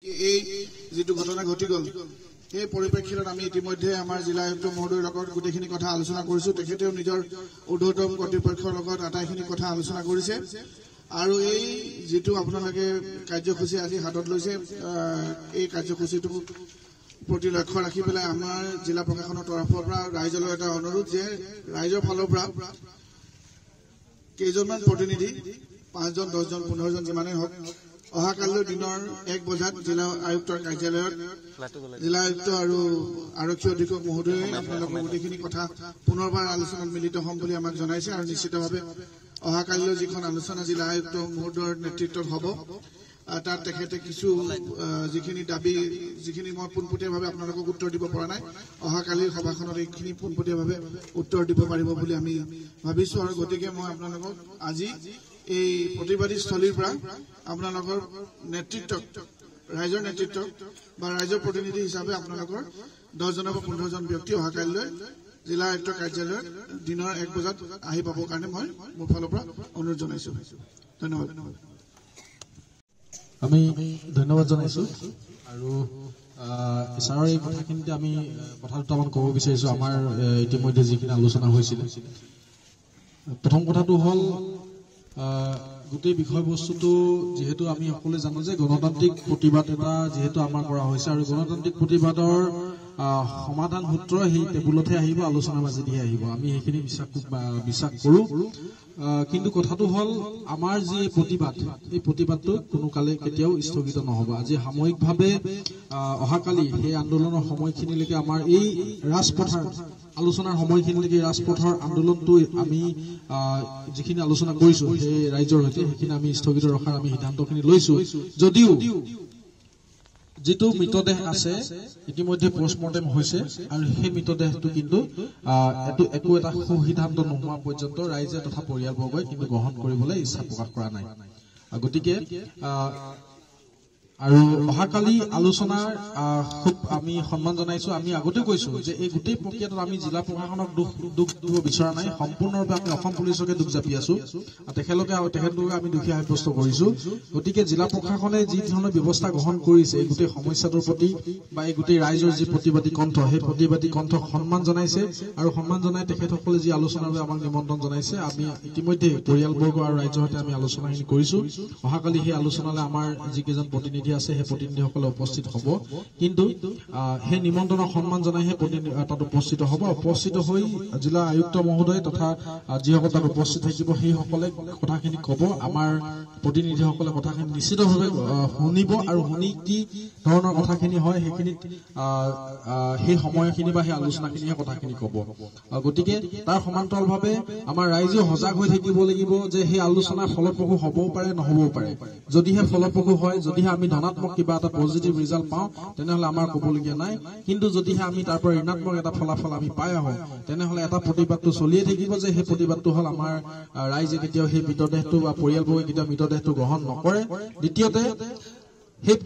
এই যেটো ঘটনা ঘটি গল এই পৰিপ্ৰেক্ষিতত আমি ইতিমধ্যে আমাৰ জিলা আয়ুক্ত মহোদয়ৰ লগত গোটেইখিনি কথা আলোচনা কৰিছো তেখেতেও নিজৰ ঊৰ্ধ্বতম কৰ্তৃপক্ষৰ লগত আটাইখিনি কথা আলোচনা কৰিছে আৰু এই যেটো আপোনালোকে কাৰ্যসূচী আজি হাতত লৈছে এই কাৰ্যসূচীটো প্ৰতি লক্ষ্য ৰাখি পেলাই আমাৰ জিলা প্ৰশাসনৰ তৰফৰ পৰা ৰাইজলৈ এটা অনুৰোধ যে ৰাইজৰ ফালৰ পৰা কেইজনমান প্ৰতিনিধি 5 জন 10 জন 15 জন যিমানে হওক অহাকালিৰ দিনৰ 1 বজাত জিলা আয়ুক্তৰ কাৰ্যালয়ত জিলা আয়ুক্ত আৰু আৰক্ষী অধীক্ষক মহোদয়ে আপোনালোকৰ গোটেইখিনি কথা পুনৰবাৰ আলোচনাত মিলিত হ'ম বুলি আমাক জনাইছে আৰু নিশ্চিতভাৱে অহাকালিৰ যিখন আলোচনা জিলা আয়ুক্ত মহোদয়ৰ নেতৃত্বত হ'ব তাত তেখেতে কিছু যিখিনি দাবী যিখিনি মই পোনপটীয়াভাৱে আপোনালোকক উত্তৰ দিব পৰা নাই অহাকালিৰ সভাখনত এইখিনি পোনপটীয়াভাৱে উত্তৰ দিব পাৰিব বুলি আমি ভাবিছো আৰু গতিকে মই আপোনালোকক আজি এই প্ৰতিবাদী স্থলীৰ পৰা আপোনালোকৰ নেতৃত্ব ৰাইজৰ নেতৃত্ব বা ৰাইজৰ প্ৰতিনিধি হিচাপে আপোনালোকৰ 10 জন বা 15 জন ব্যক্তি অহাকালিলৈ জিলা আয়ুক্ত কাৰ্যালয়ত দিনৰ 1 বজাত আহি পাবৰ কাৰণে মই মোৰ ফালৰ পৰা অনুৰোধ জনাইছো ধন্যবাদ আমি ধন্যবাদ জনাইছো আৰু ইছাৰৰ এই কথাখিনিতে আমি কথা দুটামান ক'ব বিচাৰিছো আমাৰ ইতিমধ্যে যিখিনি আলোচনা হৈছিল প্ৰথম কথাটো হ'ল গোটেই বিষয়বস্তুটো যেহেতু আমি সকলোৱে জানো যে গণতান্ত্ৰিক প্ৰতিবাদ এটা যেহেতু আমাৰ কৰা হৈছে আৰু গণতান্ত্ৰিক প্ৰতিবাদৰ সমাধান সূত্ৰ সেই টেবুলতে আহিব আলোচনা মাজেদিহে আহিব আমি সেইখিনি বিশ্বাস কৰোঁ কিন্তু কথাটো হ'ল আমাৰ যি প্ৰতিবাদ এই প্ৰতিবাদটো কোনো কালে কেতিয়াও স্থগিত নহ'ব আজি সাময়িকভাৱে অহাকালি সেই আন্দোলনৰ সময়খিনিলৈকে আমাৰ এই ৰাজপথৰ আলোচনাৰ সময়খিনিলৈকে ৰাজপথৰ আন্দোলনটো আমি যিখিনি আলোচনা কৰিছোঁ সেই ৰাইজৰ সৈতে সেইখিনি আমি স্থগিত ৰখাৰ আমি সিদ্ধান্তখিনি লৈছোঁ যদিও যেটো মৃতদেহ আছে ইতিমধ্যে পোষ্টমৰ্টেম হৈছে আৰু সেই মৃতদেহটো কিন্তু একো এটা সিদ্ধান্ত নোহোৱা পৰ্যন্ত ৰাইজে তথা পৰিয়ালবৰ্গই কিন্তু গ্ৰহণ কৰিবলৈ ইচ্ছা প্ৰকাশ কৰা নাই গতিকে আৰু অহাকালি আলোচনাৰ খুব আমি সন্মান জনাইছো আমি আগতে কৈছো যে এই গোটেই প্ৰক্ৰিয়াটোত আমি জিলা প্ৰশাসনক দুখ দিব বিচৰা নাই সম্পূৰ্ণৰূপে আমি অসম পুলিচকে দুখ জাপি আছো তেখেতলোকে আমি দুখীয়া সাব্যস্ত কৰিছো গতিকে জিলা প্ৰশাসনে যি ধৰণৰ ব্যৱস্থা গ্ৰহণ কৰিছে এই গোটেই সমস্যাটোৰ প্ৰতি বা এই গোটেই ৰাইজৰ যি প্ৰতিবাদী কণ্ঠ সেই প্ৰতিবাদী কণ্ঠক সন্মান জনাইছে আৰু সন্মান জনাই তেখেতসকলে যি আলোচনাৰ বাবে আমাক নিমন্ত্ৰণ জনাইছে আমি ইতিমধ্যে পৰিয়ালবৰ্গ আৰু ৰাইজৰ সৈতে আমি আলোচনাখিনি কৰিছো অহাকালি সেই আলোচনালৈ আমাৰ যিকেইজন প্ৰতিনিধি আছে সেই প্ৰতিনিধিসকলে উপস্থিত হ'ব কিন্তু সেই নিমন্ত্ৰণৰ সন্মান জনাই সেই প্ৰতিনিধি তাত উপস্থিত হ'ব উপস্থিত হৈ জিলা আয়ুক্ত মহোদয় তথা যিসকল তাত উপস্থিত থাকিব সেইসকলে কথাখিনি ক'ব আমাৰ প্ৰতিনিধিসকলে কথাখিনি নিশ্চিতভাৱে শুনিব আৰু শুনি কি ধৰণৰ কথাখিনি হয় সেইখিনিত সেই সময়খিনি বা সেই আলোচনাখিনিহে কথাখিনি ক'ব গতিকে তাৰ সমান্তৰালভাৱে আমাৰ ৰাইজেও সজাগ হৈ থাকিব লাগিব যে সেই আলোচনা ফলপ্ৰসূ হ'বও পাৰে নহ'বও পাৰে যদিহে ফলপ্ৰসূ হয় যদিহে আমি ধনাত্মক কিবা এটা পজিটিভ ৰিজাল্ট পাওঁ তেনেহ'লে আমাৰ ক'বলগীয়া নাই কিন্তু যদিহে আমি তাৰ পৰা ঋণাত্মক এটা ফলাফল আমি পাই আহোঁ তেনেহ'লে এটা প্ৰতিবাদটো চলিয়ে থাকিব যে সেই প্ৰতিবাদটো হ'ল আমাৰ ৰাইজে কেতিয়াও সেই মৃতদেহটো বা পৰিয়ালবোৰে কেতিয়াও মৃতদেহটো গ্ৰহণ নকৰে দ্বিতীয়তে সেই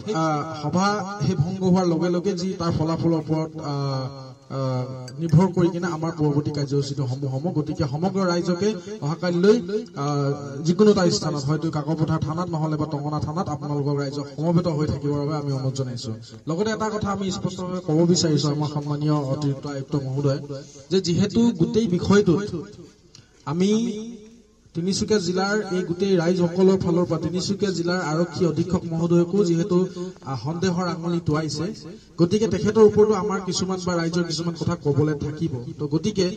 সভা সেই ভংগ হোৱাৰ লগে লগে যি তাৰ ফলাফলৰ ওপৰত নিৰ্ভৰ কৰি কিনে আমাৰ পৰৱৰ্তী কাৰ্যসূচীটো সমূহ হ'ব গতিকে সমগ্ৰ ৰাইজকে অহাকালিলৈ যিকোনো এটা স্থানত হয়তো কাকপথাৰ থানাত নহ'লে বা টঙনা থানাত আপোনালোকৰ ৰাইজক সমবেত হৈ থাকিবৰ বাবে আমি অনুৰোধ জনাইছো লগতে এটা কথা আমি স্পষ্টভাৱে ক'ব বিচাৰিছো আমাৰ সন্মানীয় অতিৰিক্ত আয়ুক্ত মহোদয় যে যিহেতু গোটেই বিষয়টোত আমি তিনিচুকীয়া জিলাৰ এই গোটেই ৰাইজসকলৰ ফালৰ পৰা তিনিচুকীয়া জিলাৰ আৰক্ষী অধীক্ষক মহোদয়কো যিহেতু সন্দেহৰ আঙুলি টোৱাইছে গতিকে তেখেতৰ ওপৰতো আমাৰ কিছুমান বা ৰাইজৰ কিছুমান কথা ক'বলৈ থাকিব তো গতিকে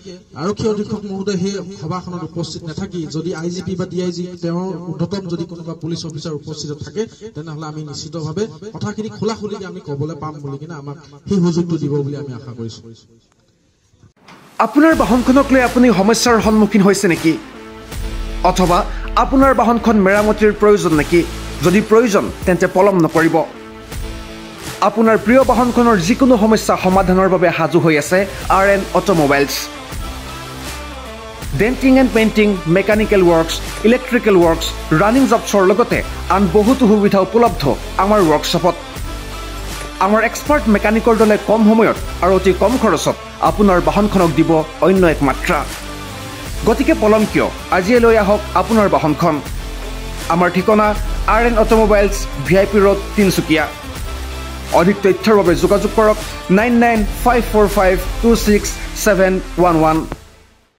আৰক্ষী অধীক্ষক মহোদয় সেই সভাখনত উপস্থিত নাথাকি যদি IGP বা DIG তেওঁৰ ঊৰ্ধ্বতম যদি কোনোবা পুলিচ অফিচাৰ উপস্থিত থাকে তেনেহ'লে আমি নিশ্চিতভাৱে কথাখিনি খোলাখুলিকৈ আমি ক'বলৈ পাম বুলি কিনে আমাক সেই সুযোগটো দিব বুলি আমি আশা কৰিছো আপোনাৰ বাহনখনক লৈ আপুনি সমস্যাৰ সন্মুখীন হৈছে নেকি অথবা আপোনাৰ বাহনখন মেৰামতিৰ প্ৰয়োজন নেকি যদি প্ৰয়োজন তেন্তে পলম নকৰিব আপোনাৰ প্ৰিয় বাহনখনৰ যিকোনো সমস্যা সমাধানৰ বাবে সাজু হৈ আছে RN automobiles denting and painting mechanical works electrical works running জবছৰ লগতে আন বহুতো সুবিধা উপলব্ধ আমাৰ ৱৰ্কশ্বপত আমাৰ এক্সপাৰ্ট মেকানিকৰ দলে কম সময়ত আৰু অতি কম খৰচত আপোনাৰ বাহনখনক দিব অন্য এক মাত্ৰা গতিকে পলম কিয় আজিয়ে লৈ আহক আপোনাৰ বাহনখন আমাৰ ঠিকনা RN অটোমোবাইলছ VIP ৰোড তিনিচুকীয়া অধিক তথ্যৰ বাবে যোগাযোগ কৰক 9954526711